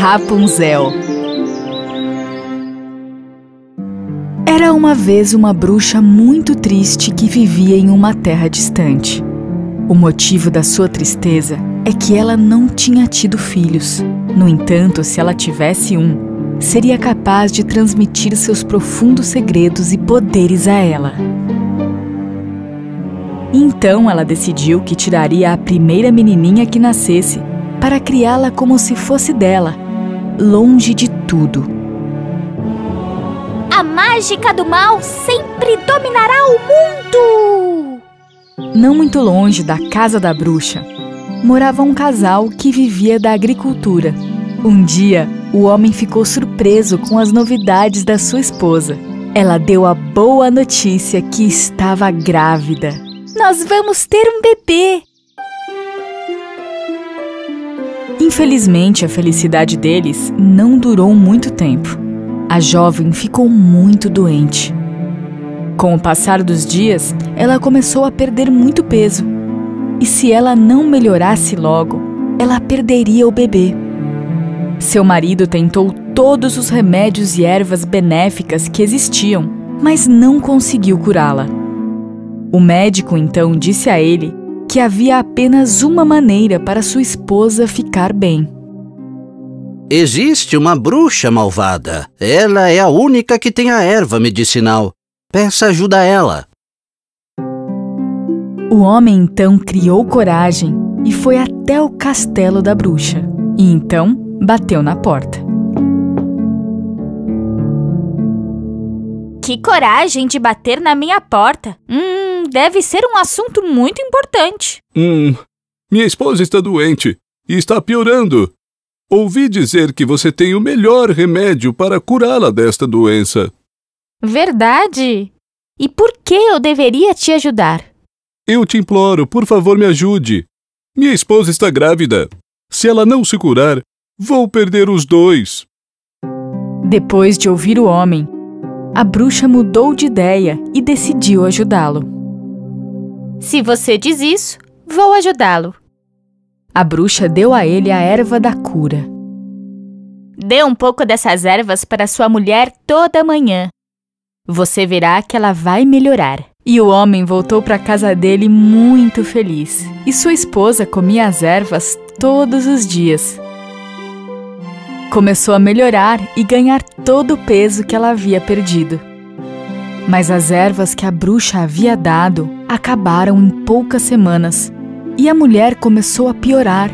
Rapunzel. Era uma vez uma bruxa muito triste que vivia em uma terra distante. O motivo da sua tristeza é que ela não tinha tido filhos. No entanto, se ela tivesse um, seria capaz de transmitir seus profundos segredos e poderes a ela. Então ela decidiu que tiraria a primeira menininha que nascesse para criá-la como se fosse dela, longe de tudo. A mágica do mal sempre dominará o mundo! Não muito longe da casa da bruxa, morava um casal que vivia da agricultura. Um dia, o homem ficou surpreso com as novidades da sua esposa. Ela deu a boa notícia que estava grávida. Nós vamos ter um bebê! Infelizmente, a felicidade deles não durou muito tempo. A jovem ficou muito doente. Com o passar dos dias, ela começou a perder muito peso. E se ela não melhorasse logo, ela perderia o bebê. Seu marido tentou todos os remédios e ervas benéficas que existiam, mas não conseguiu curá-la. O médico então disse a ele que havia apenas uma maneira para sua esposa ficar bem. Existe uma bruxa malvada. Ela é a única que tem a erva medicinal. Peça ajuda a ela. O homem então criou coragem e foi até o castelo da bruxa. E então bateu na porta. Que coragem de bater na minha porta! Deve ser um assunto muito importante. Minha esposa está doente e está piorando. Ouvi dizer que você tem o melhor remédio para curá-la desta doença. Verdade? E por que eu deveria te ajudar? Eu te imploro, por favor, me ajude. Minha esposa está grávida. Se ela não se curar, vou perder os dois. Depois de ouvir o homem, a bruxa mudou de ideia e decidiu ajudá-lo. Se você diz isso, vou ajudá-lo. A bruxa deu a ele a erva da cura. Dê um pouco dessas ervas para sua mulher toda manhã. Você verá que ela vai melhorar. E o homem voltou para a casa dele muito feliz. E sua esposa comia as ervas todos os dias. Começou a melhorar e ganhar todo o peso que ela havia perdido. Mas as ervas que a bruxa havia dado acabaram em poucas semanas. E a mulher começou a piorar.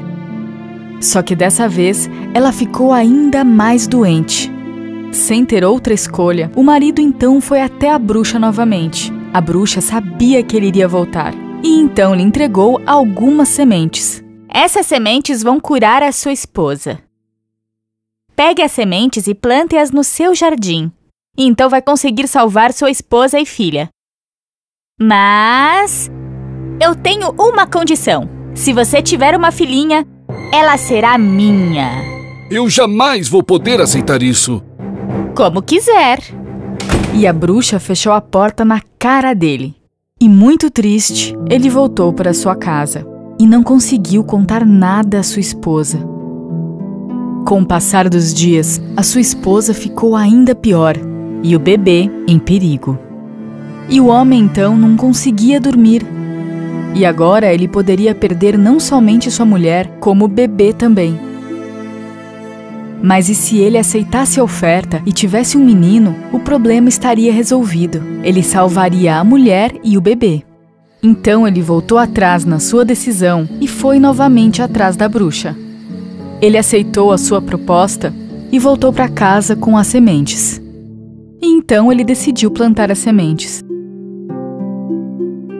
Só que dessa vez, ela ficou ainda mais doente. Sem ter outra escolha, o marido então foi até a bruxa novamente. A bruxa sabia que ele iria voltar. E então lhe entregou algumas sementes. Essas sementes vão curar a sua esposa. Pegue as sementes e plante-as no seu jardim. E então vai conseguir salvar sua esposa e filha. Mas eu tenho uma condição. Se você tiver uma filhinha, ela será minha. Eu jamais vou poder aceitar isso. Como quiser. E a bruxa fechou a porta na cara dele. E muito triste, ele voltou para sua casa e não conseguiu contar nada à sua esposa. Com o passar dos dias, a sua esposa ficou ainda pior e o bebê em perigo. E o homem então não conseguia dormir. E agora ele poderia perder não somente sua mulher, como o bebê também. Mas e se ele aceitasse a oferta e tivesse um menino, o problema estaria resolvido. Ele salvaria a mulher e o bebê. Então ele voltou atrás na sua decisão e foi novamente atrás da bruxa. Ele aceitou a sua proposta e voltou para casa com as sementes. E então ele decidiu plantar as sementes.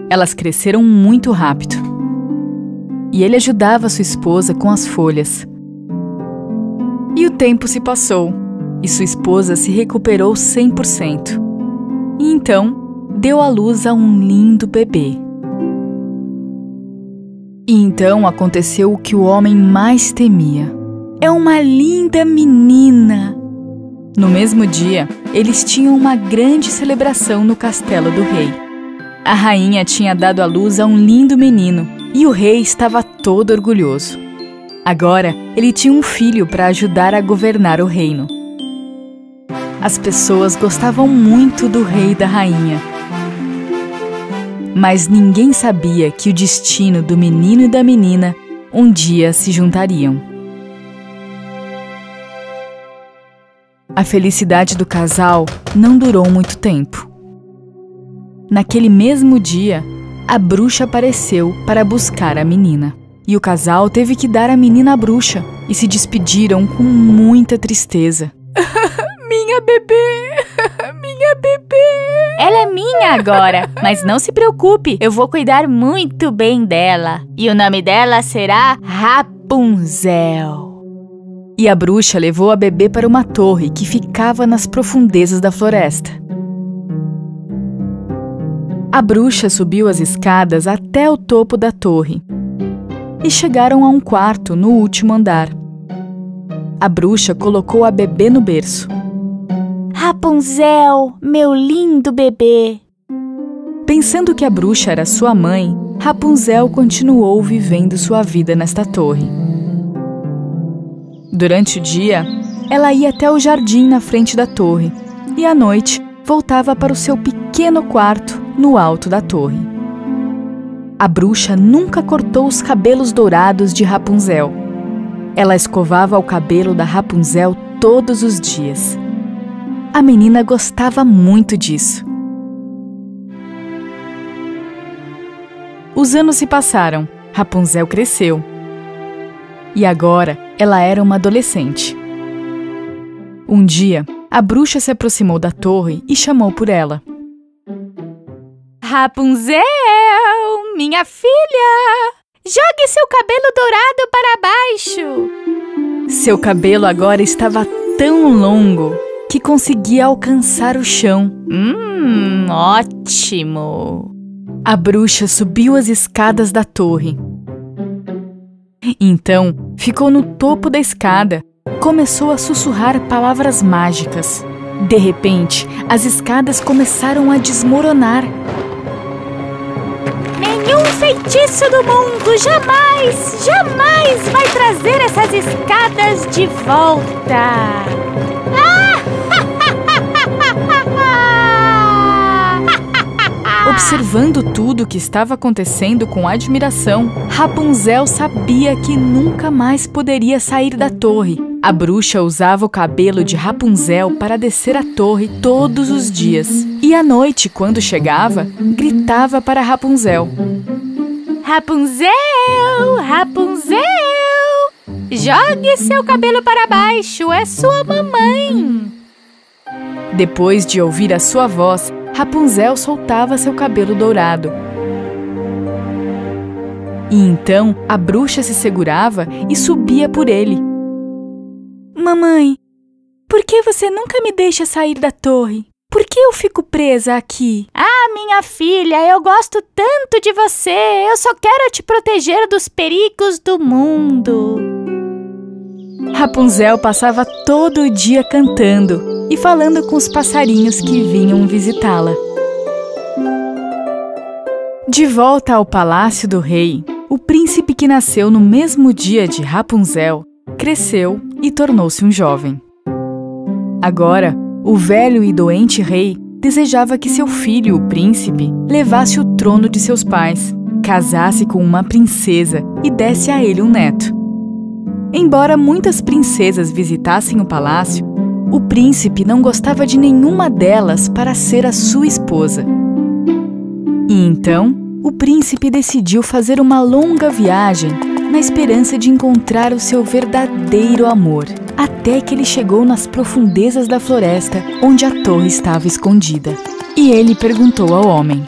Elas cresceram muito rápido. E ele ajudava sua esposa com as folhas. E o tempo se passou, e sua esposa se recuperou 100%. E então, deu à luz a um lindo bebê. E então aconteceu o que o homem mais temia. É uma linda menina! No mesmo dia, eles tinham uma grande celebração no castelo do rei. A rainha tinha dado à luz a um lindo menino, e o rei estava todo orgulhoso. Agora, ele tinha um filho para ajudar a governar o reino. As pessoas gostavam muito do rei e da rainha. Mas ninguém sabia que o destino do menino e da menina um dia se juntariam. A felicidade do casal não durou muito tempo. Naquele mesmo dia, a bruxa apareceu para buscar a menina. E o casal teve que dar a menina à bruxa e se despediram com muita tristeza. Minha bebê! Minha bebê! Ela é minha agora, mas não se preocupe, eu vou cuidar muito bem dela. E o nome dela será Rapunzel. E a bruxa levou a bebê para uma torre que ficava nas profundezas da floresta. A bruxa subiu as escadas até o topo da torre e chegaram a um quarto no último andar. A bruxa colocou a bebê no berço. Rapunzel, meu lindo bebê. Pensando que a bruxa era sua mãe, Rapunzel continuou vivendo sua vida nesta torre. Durante o dia, ela ia até o jardim na frente da torre e à noite voltava para o seu pequeno quarto no alto da torre. A bruxa nunca cortou os cabelos dourados de Rapunzel. Ela escovava o cabelo da Rapunzel todos os dias. A menina gostava muito disso. Os anos se passaram, Rapunzel cresceu. E agora ela era uma adolescente. Um dia, a bruxa se aproximou da torre e chamou por ela. Rapunzel, minha filha, jogue seu cabelo dourado para baixo. Seu cabelo agora estava tão longo que conseguia alcançar o chão. Ótimo! A bruxa subiu as escadas da torre. Então, ficou no topo da escada, começou a sussurrar palavras mágicas. De repente, as escadas começaram a desmoronar. Nenhum feitiço do mundo jamais vai trazer essas escadas de volta. Observando tudo o que estava acontecendo com admiração, Rapunzel sabia que nunca mais poderia sair da torre. A bruxa usava o cabelo de Rapunzel para descer a torre todos os dias. E à noite, quando chegava, gritava para Rapunzel. Rapunzel, Rapunzel, jogue seu cabelo para baixo, é sua mamãe. Depois de ouvir a sua voz, Rapunzel soltava seu cabelo dourado. E então a bruxa se segurava e subia por ele. Mamãe, por que você nunca me deixa sair da torre? Por que eu fico presa aqui? Ah, minha filha, eu gosto tanto de você. Eu só quero te proteger dos perigos do mundo. Rapunzel passava todo o dia cantando e falando com os passarinhos que vinham visitá-la. De volta ao palácio do rei, o príncipe que nasceu no mesmo dia de Rapunzel cresceu e tornou-se um jovem. Agora, o velho e doente rei desejava que seu filho, o príncipe, levasse o trono de seus pais, casasse com uma princesa e desse a ele um neto. Embora muitas princesas visitassem o palácio, o príncipe não gostava de nenhuma delas para ser a sua esposa. E então, o príncipe decidiu fazer uma longa viagem na esperança de encontrar o seu verdadeiro amor, até que ele chegou nas profundezas da floresta onde a torre estava escondida. E ele perguntou ao homem: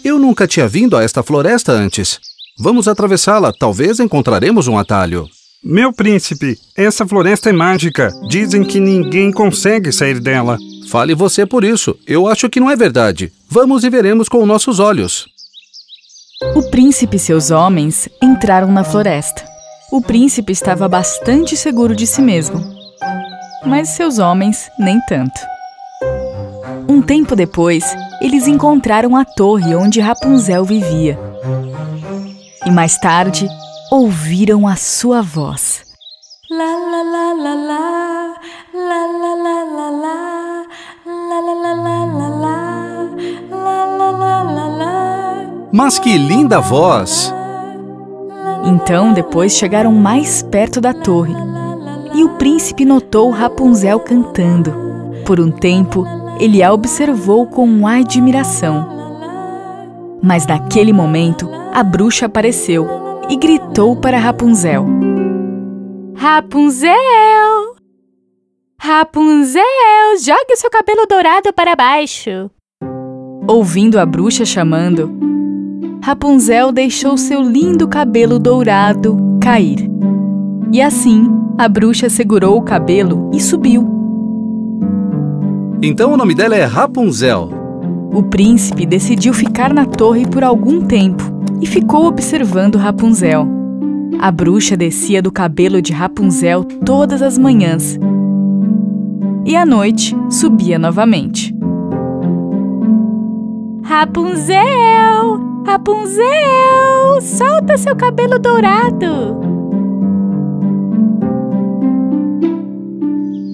Eu nunca tinha vindo a esta floresta antes. Vamos atravessá-la, talvez encontraremos um atalho. Meu príncipe, essa floresta é mágica. Dizem que ninguém consegue sair dela. Fale você por isso. Eu acho que não é verdade. Vamos e veremos com nossos olhos. O príncipe e seus homens entraram na floresta. O príncipe estava bastante seguro de si mesmo, mas seus homens nem tanto. Um tempo depois, eles encontraram a torre onde Rapunzel vivia. E mais tarde, ouviram a sua voz. La la la la la, la la la la la, la la la la la la, la la la la la. Mas que linda voz! Então depois chegaram mais perto da torre, e o príncipe notou Rapunzel cantando. Por um tempo, ele a observou com admiração. Mas naquele momento, a bruxa apareceu e gritou para Rapunzel: Rapunzel! Rapunzel, jogue o seu cabelo dourado para baixo. Ouvindo a bruxa chamando, Rapunzel deixou seu lindo cabelo dourado cair. E assim, a bruxa segurou o cabelo e subiu. Então o nome dela é Rapunzel. O príncipe decidiu ficar na torre por algum tempo e ficou observando Rapunzel. A bruxa descia do cabelo de Rapunzel todas as manhãs e à noite subia novamente. Rapunzel! Rapunzel! Solta seu cabelo dourado!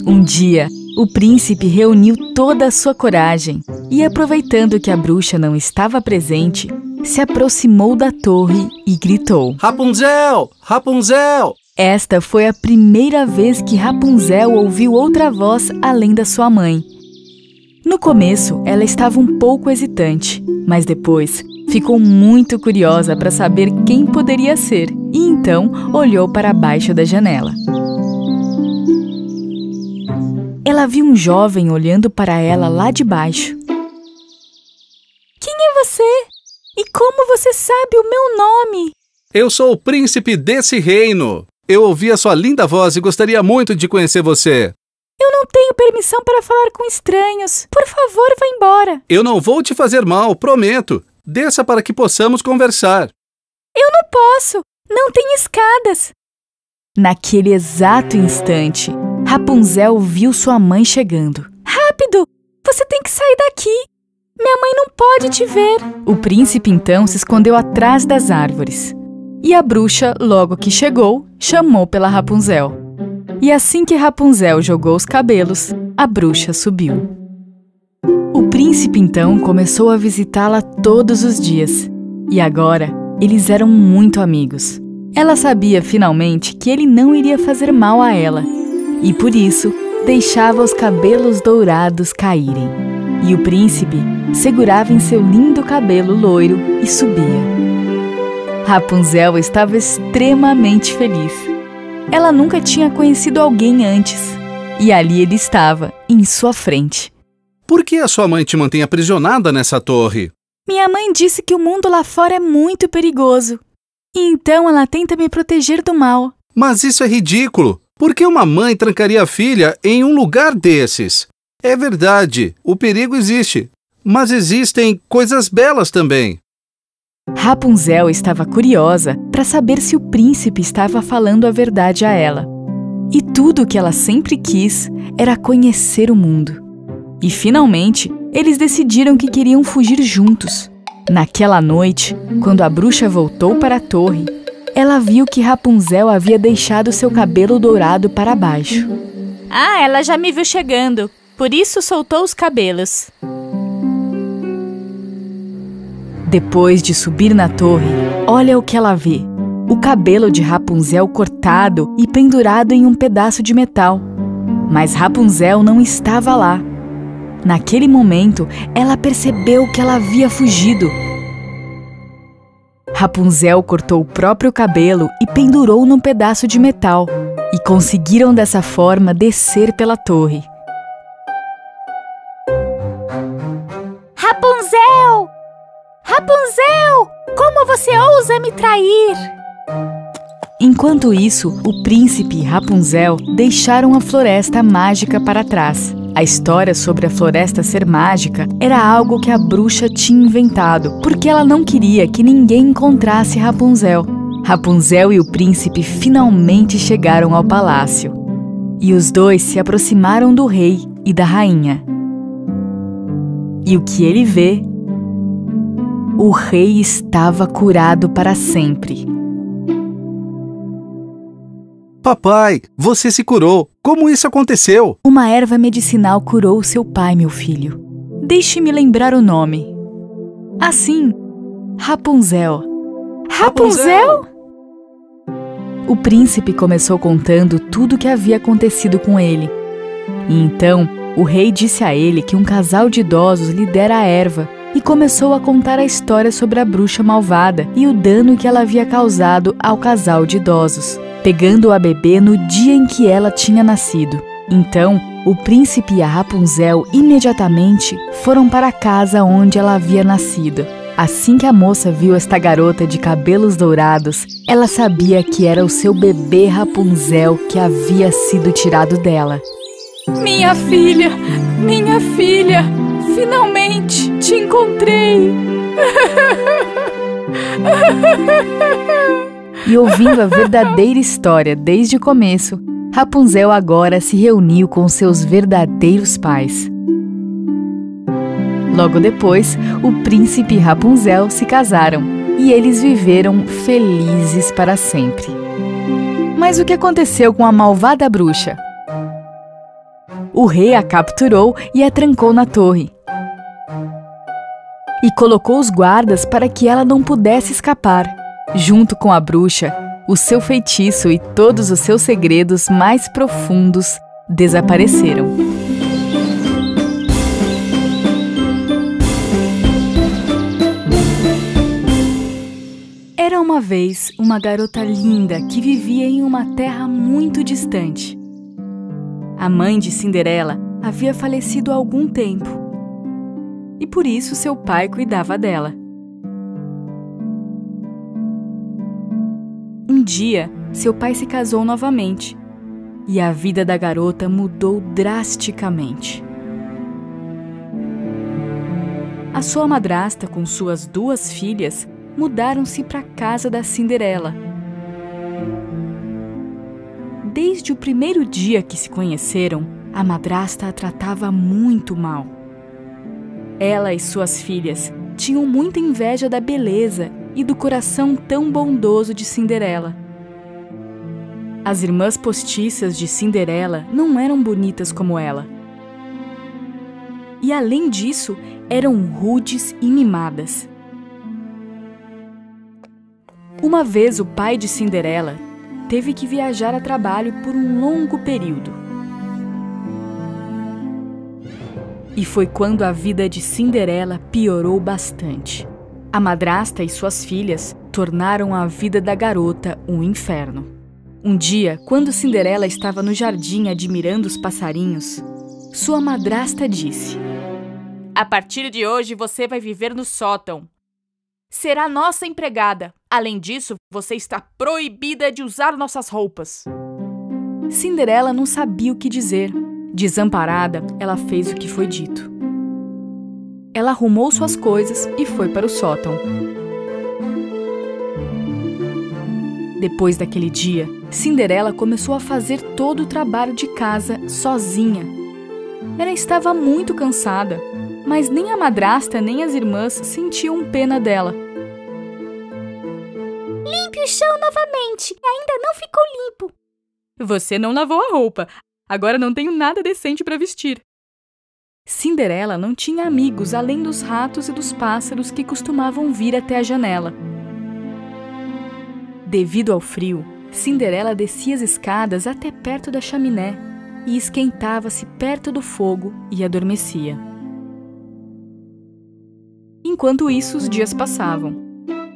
Um dia, o príncipe reuniu toda a sua coragem e, aproveitando que a bruxa não estava presente, se aproximou da torre e gritou: Rapunzel! Rapunzel! Esta foi a primeira vez que Rapunzel ouviu outra voz além da sua mãe. No começo, ela estava um pouco hesitante, mas depois ficou muito curiosa para saber quem poderia ser e então olhou para baixo da janela. Ela viu um jovem olhando para ela lá de baixo. Quem é você? E como você sabe o meu nome? Eu sou o príncipe desse reino. Eu ouvi a sua linda voz e gostaria muito de conhecer você. Eu não tenho permissão para falar com estranhos. Por favor, vá embora. Eu não vou te fazer mal, prometo. Desça para que possamos conversar. Eu não posso. Não tem escadas. Naquele exato instante, Rapunzel viu sua mãe chegando. Rápido! Você tem que sair daqui. Minha mãe não pode te ver. O príncipe então se escondeu atrás das árvores. E a bruxa, logo que chegou, chamou pela Rapunzel. E assim que Rapunzel jogou os cabelos, a bruxa subiu. O príncipe então começou a visitá-la todos os dias. E agora, eles eram muito amigos. Ela sabia finalmente que ele não iria fazer mal a ela. E por isso, deixava os cabelos dourados caírem. E o príncipe segurava em seu lindo cabelo loiro e subia. Rapunzel estava extremamente feliz. Ela nunca tinha conhecido alguém antes. E ali ele estava, em sua frente. Por que a sua mãe te mantém aprisionada nessa torre? Minha mãe disse que o mundo lá fora é muito perigoso. E então ela tenta me proteger do mal. Mas isso é ridículo. Por que uma mãe trancaria a filha em um lugar desses? É verdade, o perigo existe. Mas existem coisas belas também. Rapunzel estava curiosa para saber se o príncipe estava falando a verdade a ela. E tudo o que ela sempre quis era conhecer o mundo. E finalmente, eles decidiram que queriam fugir juntos. Naquela noite, quando a bruxa voltou para a torre, ela viu que Rapunzel havia deixado seu cabelo dourado para baixo. Ah, ela já me viu chegando. Por isso soltou os cabelos. Depois de subir na torre, olha o que ela vê. O cabelo de Rapunzel cortado e pendurado em um pedaço de metal. Mas Rapunzel não estava lá. Naquele momento, ela percebeu que ela havia fugido. Rapunzel cortou o próprio cabelo e pendurou num pedaço de metal. E conseguiram dessa forma descer pela torre. Rapunzel! Rapunzel! Como você ousa me trair? Enquanto isso, o príncipe e Rapunzel deixaram a floresta mágica para trás. A história sobre a floresta ser mágica era algo que a bruxa tinha inventado, porque ela não queria que ninguém encontrasse Rapunzel. Rapunzel e o príncipe finalmente chegaram ao palácio. E os dois se aproximaram do rei e da rainha. E o que ele vê? O rei estava curado para sempre. papai, você se curou. Como isso aconteceu? Uma erva medicinal curou seu pai, meu filho. Deixe-me lembrar o nome. Assim, Rapunzel. Rapunzel? O príncipe começou contando tudo o que havia acontecido com ele. E então, o rei disse a ele que um casal de idosos lhe dera a erva e começou a contar a história sobre a bruxa malvada e o dano que ela havia causado ao casal de idosos, pegando-o a bebê no dia em que ela tinha nascido. Então, o príncipe e a Rapunzel imediatamente foram para a casa onde ela havia nascido. Assim que a moça viu esta garota de cabelos dourados, ela sabia que era o seu bebê Rapunzel que havia sido tirado dela. Minha filha! Minha filha! Finalmente te encontrei! E ouvindo a verdadeira história desde o começo, Rapunzel agora se reuniu com seus verdadeiros pais. Logo depois, o príncipe e Rapunzel se casaram e eles viveram felizes para sempre. Mas o que aconteceu com a malvada bruxa? O rei a capturou e a trancou na torre. E colocou os guardas para que ela não pudesse escapar. Junto com a bruxa, o seu feitiço e todos os seus segredos mais profundos desapareceram. Era uma vez uma garota linda que vivia em uma terra muito distante. A mãe de Cinderela havia falecido há algum tempo e por isso seu pai cuidava dela. Um dia, seu pai se casou novamente e a vida da garota mudou drasticamente. A sua madrasta, com suas 2 filhas, mudaram-se para a casa da Cinderela. Desde o primeiro dia que se conheceram, a madrasta a tratava muito mal. Ela e suas filhas tinham muita inveja da beleza e do coração tão bondoso de Cinderela. As irmãs postiças de Cinderela não eram bonitas como ela. E além disso, eram rudes e mimadas. Uma vez o pai de Cinderela teve que viajar a trabalho por um longo período. E foi quando a vida de Cinderela piorou bastante. A madrasta e suas filhas tornaram a vida da garota um inferno. Um dia, quando Cinderela estava no jardim admirando os passarinhos, sua madrasta disse: A partir de hoje você vai viver no sótão. Será nossa empregada. Além disso, você está proibida de usar nossas roupas. Cinderela não sabia o que dizer. Desamparada, ela fez o que foi dito. Ela arrumou suas coisas e foi para o sótão. Depois daquele dia, Cinderela começou a fazer todo o trabalho de casa sozinha. Ela estava muito cansada, mas nem a madrasta nem as irmãs sentiam pena dela. Limpe o chão novamente, ainda não ficou limpo. Você não lavou a roupa, agora não tenho nada decente para vestir. Cinderela não tinha amigos além dos ratos e dos pássaros que costumavam vir até a janela. Devido ao frio, Cinderela descia as escadas até perto da chaminé e esquentava-se perto do fogo e adormecia. Enquanto isso, os dias passavam.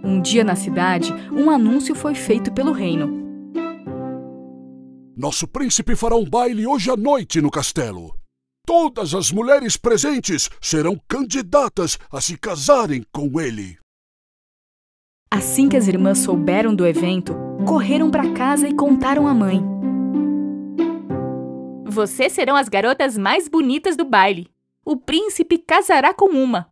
Um dia na cidade, um anúncio foi feito pelo reino. Nosso príncipe fará um baile hoje à noite no castelo. Todas as mulheres presentes serão candidatas a se casarem com ele. Assim que as irmãs souberam do evento, correram para casa e contaram à mãe. Vocês serão as garotas mais bonitas do baile. O príncipe casará com uma.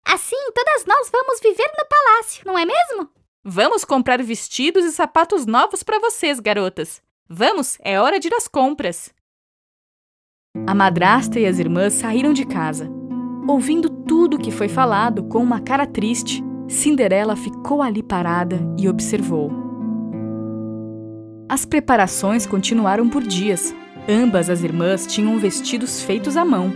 Assim, todas nós vamos viver no palácio, não é mesmo? Vamos comprar vestidos e sapatos novos para vocês, garotas. Vamos, é hora de ir às compras. A madrasta e as irmãs saíram de casa. Ouvindo tudo o que foi falado, com uma cara triste, Cinderela ficou ali parada e observou. As preparações continuaram por dias. Ambas as irmãs tinham vestidos feitos à mão.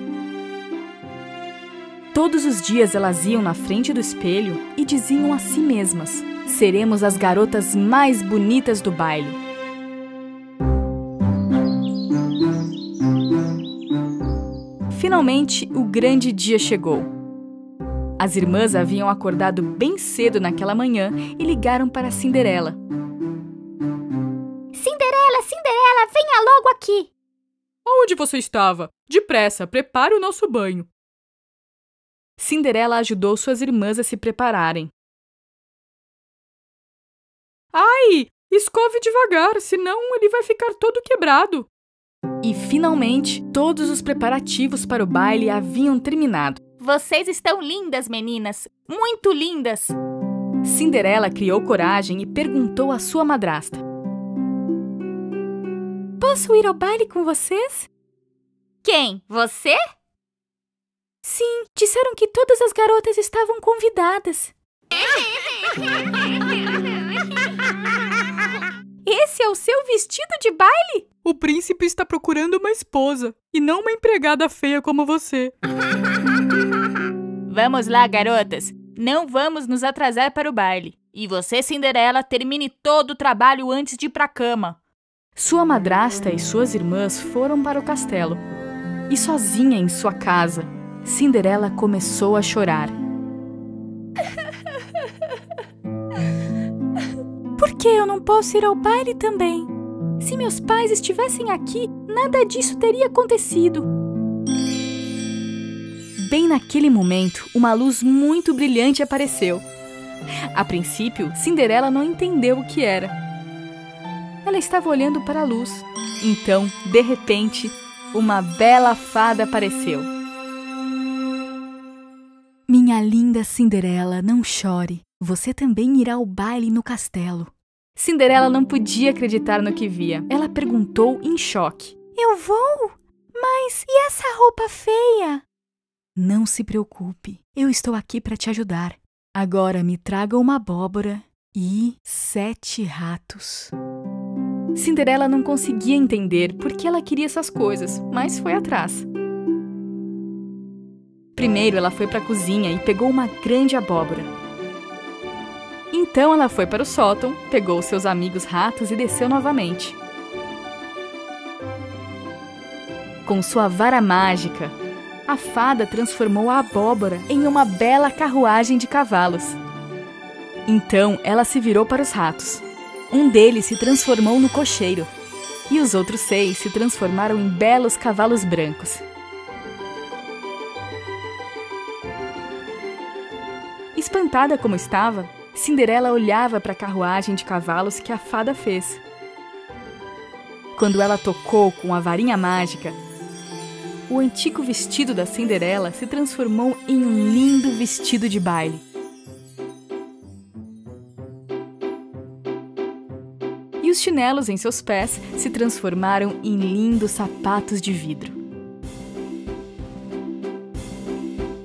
Todos os dias elas iam na frente do espelho e diziam a si mesmas: seremos as garotas mais bonitas do baile. Finalmente, o grande dia chegou. As irmãs haviam acordado bem cedo naquela manhã e ligaram para Cinderela. Cinderela, Cinderela, venha logo aqui! Onde você estava? Depressa, prepare o nosso banho. Cinderela ajudou suas irmãs a se prepararem. Ai, escove devagar, senão ele vai ficar todo quebrado. E finalmente, todos os preparativos para o baile haviam terminado. Vocês estão lindas, meninas! Muito lindas! Cinderela criou coragem e perguntou à sua madrasta: posso ir ao baile com vocês? Quem? Você? Sim, disseram que todas as garotas estavam convidadas. Esse é o seu vestido de baile? O príncipe está procurando uma esposa e não uma empregada feia como você. Vamos lá, garotas. Não vamos nos atrasar para o baile. E você, Cinderela, termine todo o trabalho antes de ir para a cama. Sua madrasta e suas irmãs foram para o castelo. E sozinha em sua casa, Cinderela começou a chorar. Por que eu não posso ir ao baile também? Se meus pais estivessem aqui, nada disso teria acontecido. Bem naquele momento, uma luz muito brilhante apareceu. A princípio, Cinderela não entendeu o que era. Ela estava olhando para a luz. Então, de repente, uma bela fada apareceu. Minha linda Cinderela, não chore. Você também irá ao baile no castelo. Cinderela não podia acreditar no que via. Ela perguntou em choque: eu vou? Mas e essa roupa feia? Não se preocupe, eu estou aqui para te ajudar. Agora me traga uma abóbora e 7 ratos. Cinderela não conseguia entender por que ela queria essas coisas, mas foi atrás. Primeiro ela foi para a cozinha e pegou uma grande abóbora. Então ela foi para o sótão, pegou seus amigos ratos e desceu novamente. Com sua vara mágica, a fada transformou a abóbora em uma bela carruagem de cavalos. Então ela se virou para os ratos. Um deles se transformou no cocheiro e os outros 6 se transformaram em belos cavalos brancos. Espantada como estava, Cinderela olhava para a carruagem de cavalos que a fada fez. Quando ela tocou com a varinha mágica, o antigo vestido da Cinderela se transformou em um lindo vestido de baile. E os chinelos em seus pés se transformaram em lindos sapatos de vidro.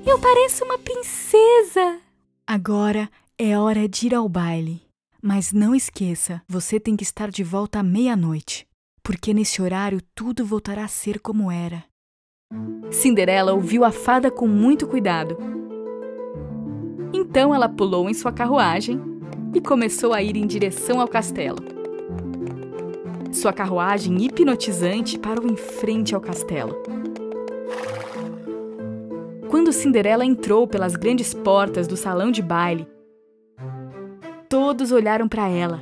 Eu pareço uma princesa! Agora é hora de ir ao baile. Mas não esqueça, você tem que estar de volta à meia-noite, porque nesse horário tudo voltará a ser como era. Cinderela ouviu a fada com muito cuidado. Então ela pulou em sua carruagem e começou a ir em direção ao castelo. Sua carruagem hipnotizante parou em frente ao castelo. Quando Cinderela entrou pelas grandes portas do salão de baile, todos olharam para ela.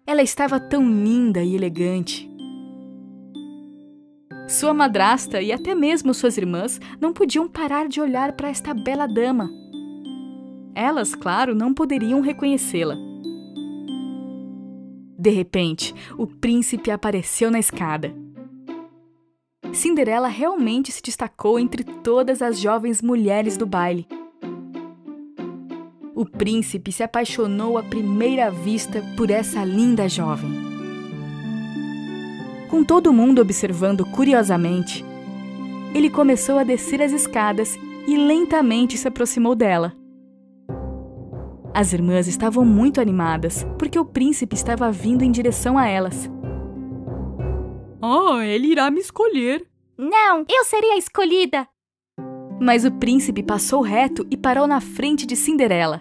Ela estava tão linda e elegante. Sua madrasta e até mesmo suas irmãs não podiam parar de olhar para esta bela dama. Elas, claro, não poderiam reconhecê-la. De repente, o príncipe apareceu na escada. Cinderela realmente se destacou entre todas as jovens mulheres do baile. O príncipe se apaixonou à primeira vista por essa linda jovem. Com todo mundo observando curiosamente, ele começou a descer as escadas e lentamente se aproximou dela. As irmãs estavam muito animadas, porque o príncipe estava vindo em direção a elas. Oh, ele irá me escolher. Não, eu serei a escolhida. Mas o príncipe passou reto e parou na frente de Cinderela.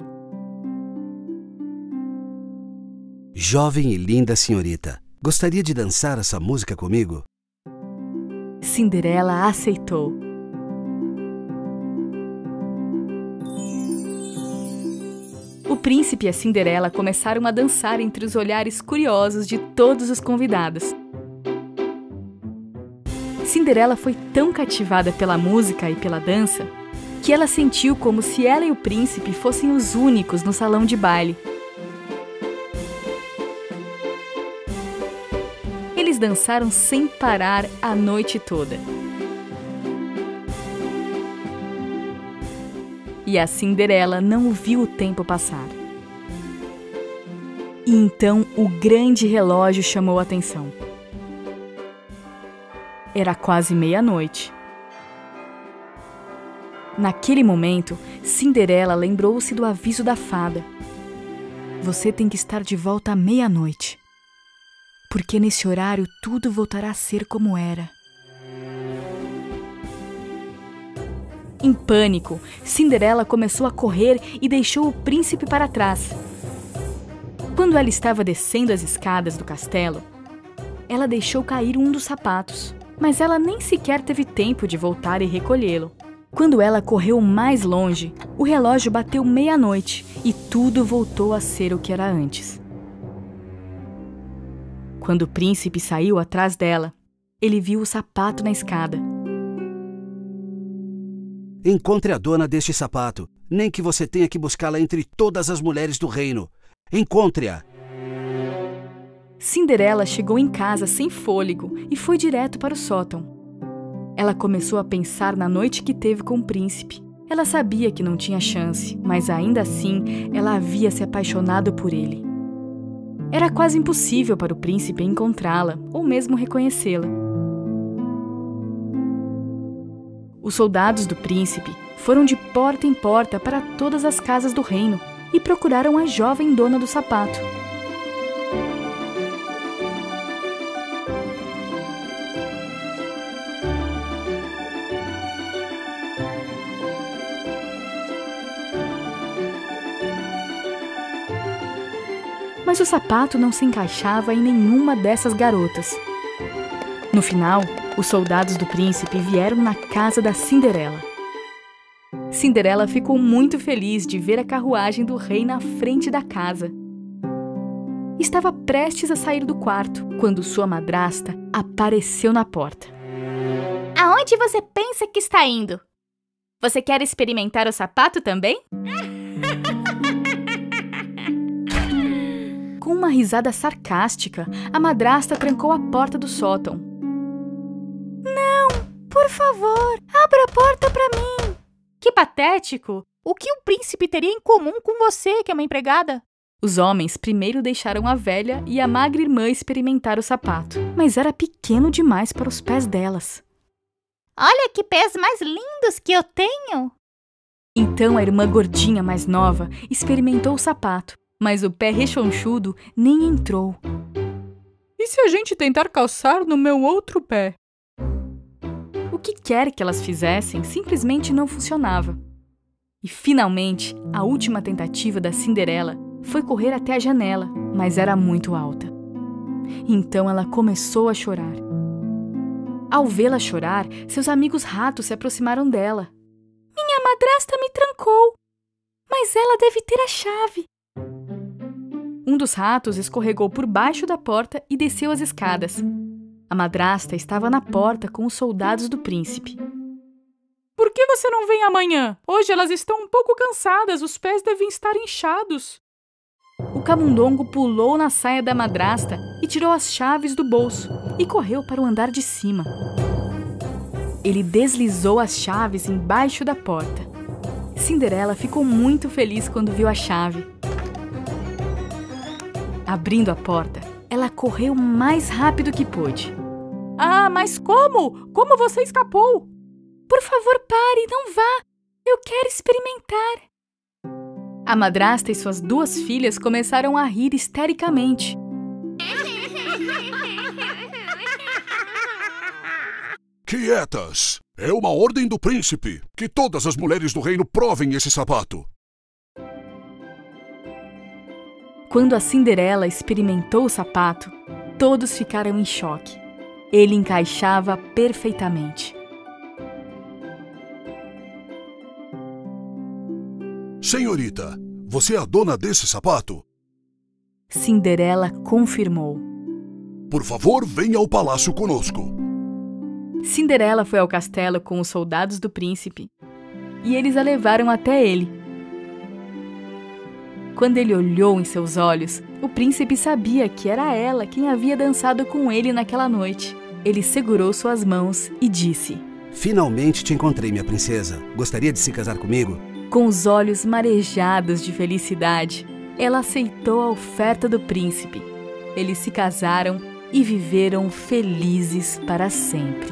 Jovem e linda senhorita, gostaria de dançar essa música comigo? Cinderela aceitou. O príncipe e a Cinderela começaram a dançar entre os olhares curiosos de todos os convidados. Cinderela foi tão cativada pela música e pela dança que ela sentiu como se ela e o príncipe fossem os únicos no salão de baile. Eles dançaram sem parar a noite toda. E a Cinderela não viu o tempo passar. E então o grande relógio chamou a atenção. Era quase meia-noite. Naquele momento, Cinderela lembrou-se do aviso da fada. Você tem que estar de volta à meia-noite, porque nesse horário tudo voltará a ser como era. Em pânico, Cinderela começou a correr e deixou o príncipe para trás. Quando ela estava descendo as escadas do castelo, ela deixou cair um dos sapatos, mas ela nem sequer teve tempo de voltar e recolhê-lo. Quando ela correu mais longe, o relógio bateu meia-noite e tudo voltou a ser o que era antes. Quando o príncipe saiu atrás dela, ele viu o sapato na escada. Encontre a dona deste sapato, nem que você tenha que buscá-la entre todas as mulheres do reino. Encontre-a! Cinderela chegou em casa sem fôlego e foi direto para o sótão. Ela começou a pensar na noite que teve com o príncipe. Ela sabia que não tinha chance, mas ainda assim ela havia se apaixonado por ele. Era quase impossível para o príncipe encontrá-la ou mesmo reconhecê-la. Os soldados do príncipe foram de porta em porta para todas as casas do reino e procuraram a jovem dona do sapato. Mas o sapato não se encaixava em nenhuma dessas garotas. No final, os soldados do príncipe vieram na casa da Cinderela. Cinderela ficou muito feliz de ver a carruagem do rei na frente da casa. Estava prestes a sair do quarto, quando sua madrasta apareceu na porta. Aonde você pensa que está indo? Você quer experimentar o sapato também? Com uma risada sarcástica, a madrasta trancou a porta do sótão. Não, por favor, abra a porta para mim. Que patético! O que o príncipe teria em comum com você, que é uma empregada? Os homens primeiro deixaram a velha e a magra irmã experimentar o sapato, mas era pequeno demais para os pés delas. Olha que pés mais lindos que eu tenho! Então a irmã gordinha mais nova experimentou o sapato, mas o pé rechonchudo nem entrou. E se a gente tentar calçar no meu outro pé? O que quer que elas fizessem simplesmente não funcionava. E finalmente, a última tentativa da Cinderela foi correr até a janela, mas era muito alta. Então ela começou a chorar. Ao vê-la chorar, seus amigos ratos se aproximaram dela. Minha madrasta me trancou, mas ela deve ter a chave. Um dos ratos escorregou por baixo da porta e desceu as escadas. A madrasta estava na porta com os soldados do príncipe. Por que você não vem amanhã? Hoje elas estão um pouco cansadas, os pés devem estar inchados. O camundongo pulou na saia da madrasta e tirou as chaves do bolso e correu para o andar de cima. Ele deslizou as chaves embaixo da porta. Cinderela ficou muito feliz quando viu a chave. Abrindo a porta, ela correu o mais rápido que pôde. Ah, mas como? Como você escapou? Por favor, pare, não vá. Eu quero experimentar. A madrasta e suas 2 filhas começaram a rir histericamente. Quietas! É uma ordem do príncipe que todas as mulheres do reino provem esse sapato. Quando a Cinderela experimentou o sapato, todos ficaram em choque. Ele encaixava perfeitamente. Senhorita, você é a dona desse sapato? Cinderela confirmou. Por favor, venha ao palácio conosco. Cinderela foi ao castelo com os soldados do príncipe e eles a levaram até ele. Quando ele olhou em seus olhos, o príncipe sabia que era ela quem havia dançado com ele naquela noite. Ele segurou suas mãos e disse: Finalmente te encontrei, minha princesa. Gostaria de se casar comigo? Com os olhos marejados de felicidade, ela aceitou a oferta do príncipe. Eles se casaram e viveram felizes para sempre.